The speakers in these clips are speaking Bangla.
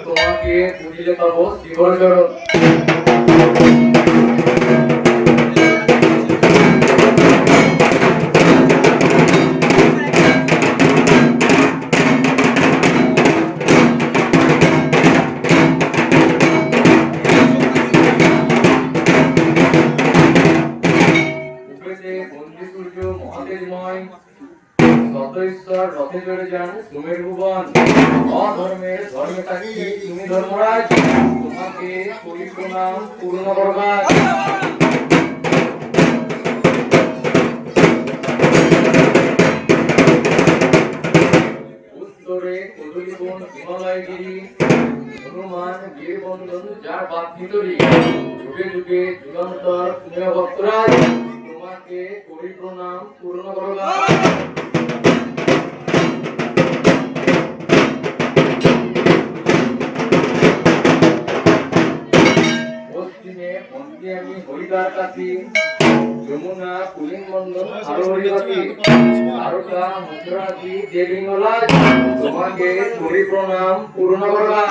তোমাকে পুজিলে পাবো শিবর চরণ। ঈশ্বর রথে চড়ে যান সুমের ভুবন, অধর্মের ধর্মে থাকি তুমি ধর্মরাজ, তোমাকে করি প্রণাম পূর্ণ করবার। উত্তরে কদলীবন হিমালয়গিরি, হনুমান বীরবন্ধন যার বাপ ভিতরি, যুগে যুগে যুগান্তর পুণ্য ভক্তরাজ, তোমাকে করি প্রণাম পূর্ণ করবার। আমি হরিদার কাছি, যমুনা পুলিন মন্ডল হরিবাতি, আরতা মুদ্রাতি দেবী মলাজ, তোমাকে করি প্রণাম পূর্ণ করবার।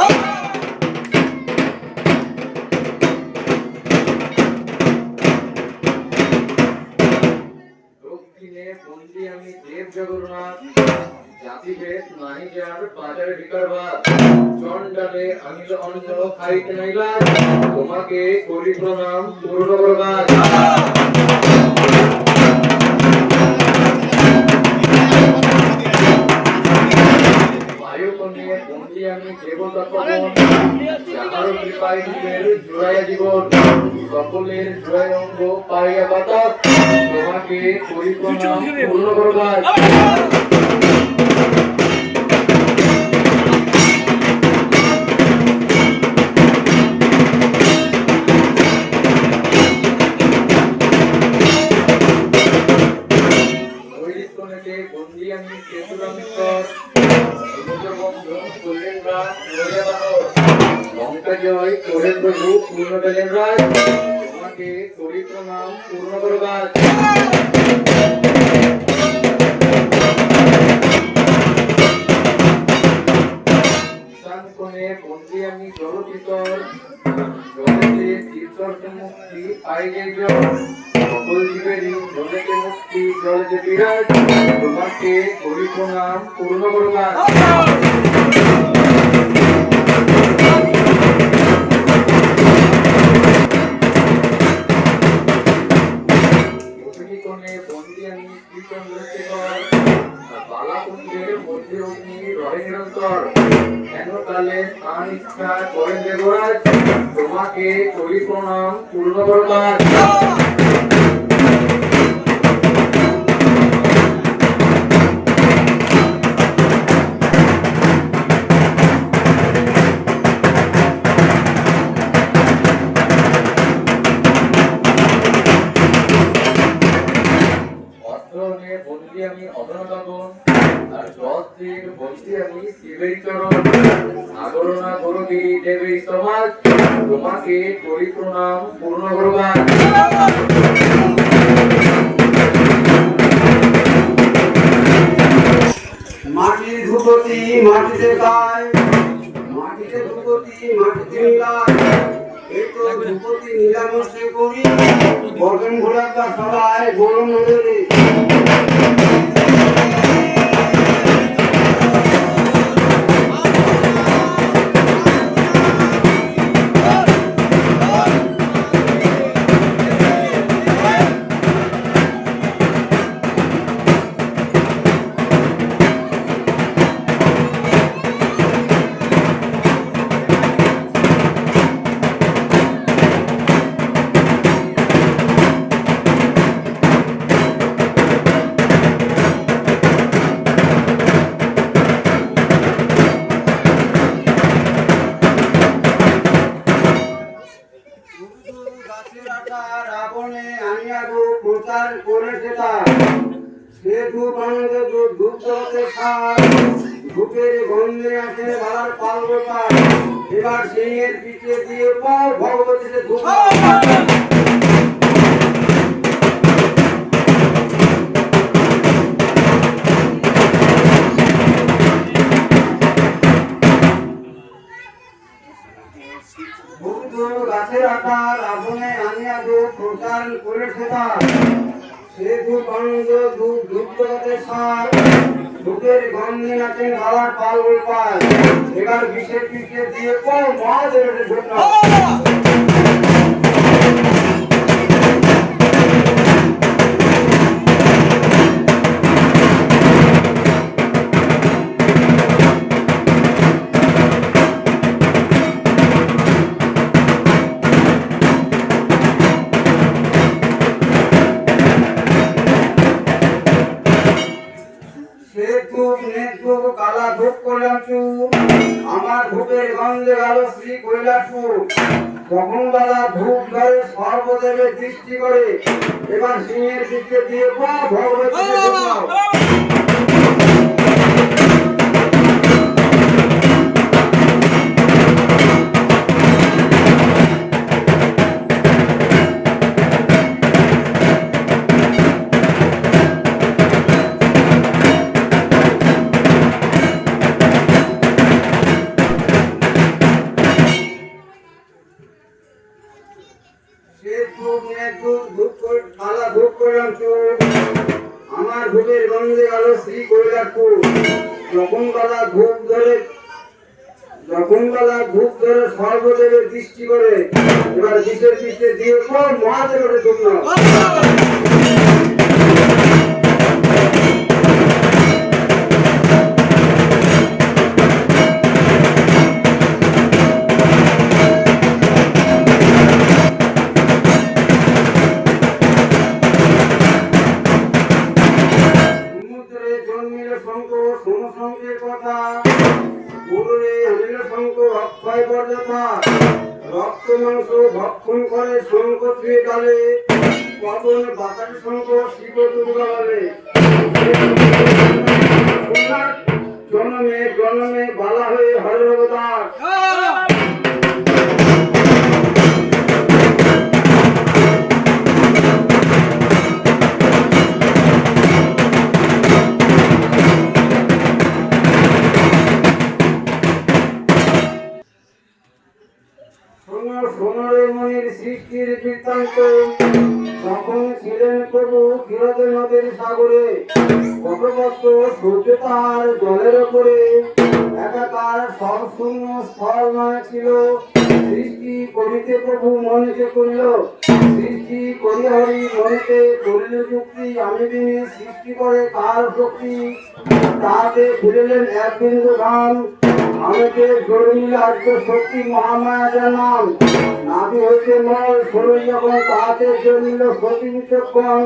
দক্ষিণে বন্দি আমি দেব জগন্নাথ, জাতিভেদ নাহি যার বাজারে বিকারবাদ, চন্ডালে আনিল অন্ন খাইতে নাইলা, তোমাকে করি প্রণাম পূর্ণ করবার। বায়ুকন্যে বন্দি আমি দেবতা পবন, যাহার কৃপায় জীবের জোড়াইয়া জীবন, সকলের জয় অঙ্গ পাইয়া বাতাস, তোমাকে করি প্রণাম পূর্ণ করবার। তোমাকে করি প্রণাম পূর্ণ করবার। বন্দি আমি জলচিতর, জলেতে তীর্থর্থ মুক্তি পাইলে সকল জীবেরই জলেতে মুক্তি জলেতে বিরাজ, তোমাকে করি প্রণাম পূর্ণ করবার। বন্দি আমি শ্রীচন্দ্রশেখর, বালাকুণ্ডের মধ্যে অগ্নি রহে নিরন্তর, কালে তার ইচ্ছা করেন দেবরাজ, তোমাকে করি প্রণাম পূর্ণ করবার। বন্দি আমি অধনগণ, আর জগতের বন্দি আমি শিবের চরণ, আগরণা গরুগিরি দেবী সমাজ, তোমাকে করি প্রণাম পূর্ণ করবার। মাটির ধূপতি মাটিতে গায়, মাটিতে ধূপতি মাটিতে মিলায়, এই তো ধূপতি নিলামস্তে করি, বর্তন ঘোড়াটা সবাই বড় নজরে। করেছে তার সে ধূপ আনন্দে ধূপ জগতে সার ধূপের গন্ধে আছে বালার পাল গোপাল এবার সিংহের পিঠে দিয়ে পাও ভগবতী সে ধূপ গাছের আকার আগুনে আনিয়া ধূপ প্রচার করেছে তার সে ধূপ আনন্দ ধূপ ধূপ জগতে সার ধূপের গন্ধে নাচেন বাবার পাল গোপাল এবার বিষের পিঠে দিয়ে পাও মহাদেবের ধূপ কালা ধূপ করলাম চুপ আমার ধূপের গন্ধে গেল শ্রী কৈলাসপুর তখন বেলা ধূপ ধরে সর্বদেবে দৃষ্টি করে এবার সিংহের পিঠে দিয়ে ভগবতী আমার ধূপের গন্ধে গেল শ্রী কৈলাসপুর যখন বেলা ধূপ ধরে সর্বদেবের দৃষ্টি করে এবার বিষের পিঠে দিয়ে মহাদেবের ধূপ রক্ত মাংস ভক্ষণ করে শঙ্খ ছুঁয়ে ডালে পবন বাতাস শঙ্খ শিব দুর্গা বলে জনমে জনমে বালা হয়ে হরে অবতার সৃষ্টির বৃত্তান্ত তখন ছিলেন প্রভু ক্ষীরোদে নদের সাগরে কটবস্ত সূর্য তার জলের ওপরে একাকার সব শূন্য স্থল নয় ছিল সৃষ্টি করিতে প্রভু মনেতে করিল সৃষ্টি করি হরি মনেতে করিল যুক্তি আমি দিনে সৃষ্টি করে কার শক্তি তাতে ফিরিলেন এক বিন্দু ধান আমাকে জড়িয়ে আজকে শক্তি মহামায়া জানাম নাভি হইতে নয় শরীর যখন তাহাতে জড়িল সতী বিচক্ষণ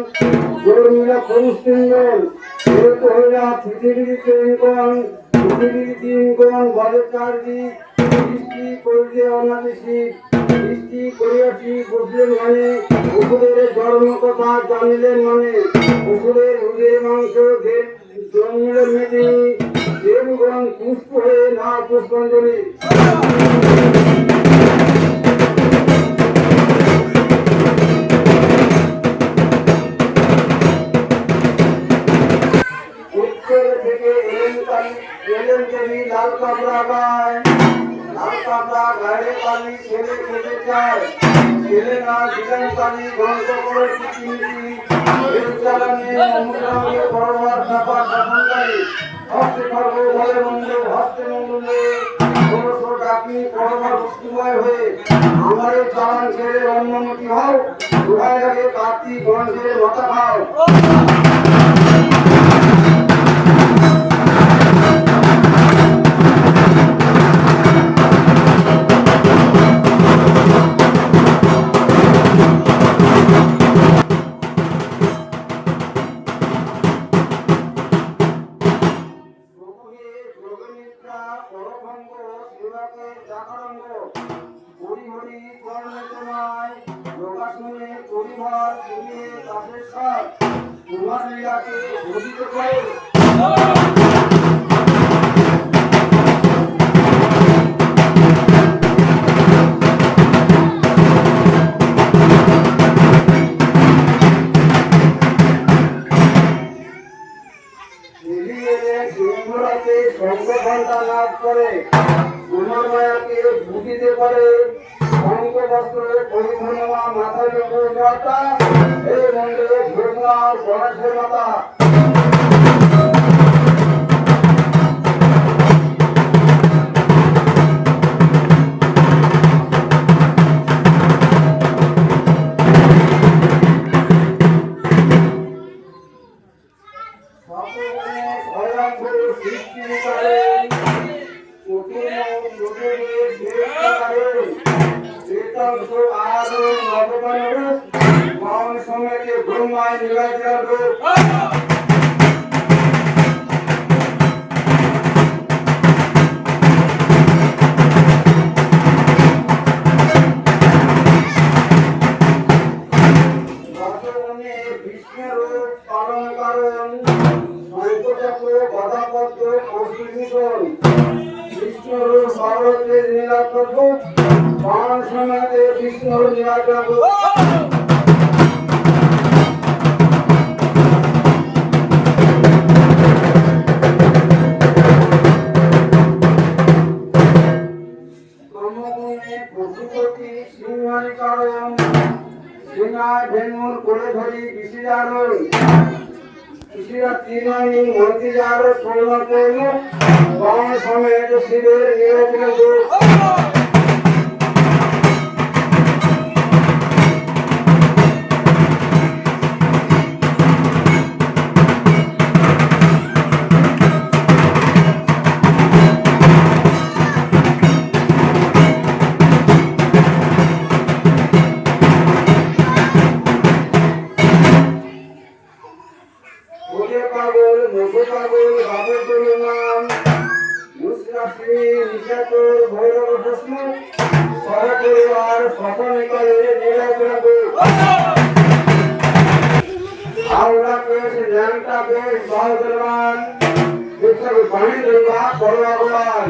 জড়িল পুরুষলিঙ্গন যেহেতু হইলা পৃথিবীর তিনগণ পৃথিবীর তিনগণ বলে চারদিক সৃষ্টি করিতে অনাদিশি সৃষ্টি করিয়াছি বুঝলেন মানে অসুরের জন্ম কথা জানিলেন মানে অসুরের হৃদয় মাংস জন্মিল মেদিনী দেবগণ পুষ্প হয়ে না পুষ্পাঞ্জলি উত্তর থেকে এলেন দেবী লাল কাপড়া গায়ে লাল কাপড়া গায়ে পানি ছেলে খেতে চায় ছেলে না দিলেন পানি গন্ধ করে চিঠি জ্বালানি মুদ্রাকে বড়বার চাপা শাসনকারী হস্তে খর্ব বলে মন্দ হস্তে মঙ্গলে ষোড়শ ডাকি পরমা ভক্তিময় হয়ে আমার এই চালান ছেড়ে অন্যমতি হও দোহাই লাগে কার্তিক গণেশের মাথা খাও শুনে পরিবার ঘুরিয়ে তাদের সাথ তোমার লীলাকে ঘোষিত করে। সিংহরাতে শঙ্খ ঘণ্টা নাদ করে তোমার মায়াকে ভুগিতে পারে। শঙ্খ বস্ত্র পরিধনমা মাথার উপর মাতা এই মন্দিরে ঘুরমা গণেশের মাতা। বিষ্ণুর নীলাচল পশুপতি সিংহানি কারণ সিংহায় ভেনুর করে ধরি বিশিদারণ কৃষিরা তিনানি মন্ত্রী যার পূর্ণ বাম সমেত শিবের নীলাচল পাগল মধু পাগল বাবুর নাম মুসরাফি নিশাচর ভৈরব প্রশ্ন সহপরিবার সকলে নীলাচল হাওড়া পেশ ল্যাংটা পেশ বাহুদরবান বিখ্যাত পানি দুর্গা করবাগোয়ান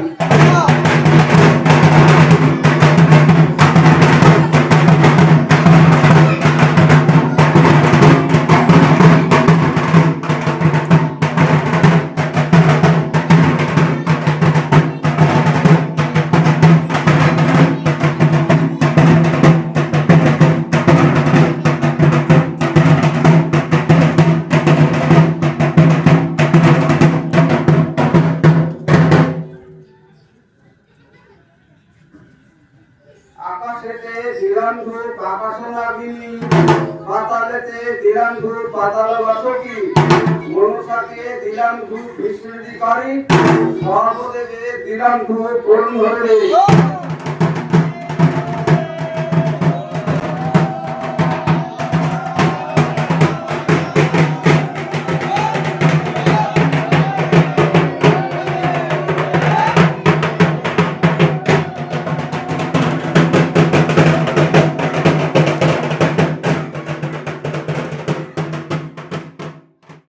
আকাশেতে দিলান্ধু আকাশনাগিনী পাতালেতে দিলান্ধু পাতালবাসকি মনসাকে দিলান্ধু বিষ্ণুধিকারী সর্বদেবে দিলান্ধু করুণ ধরে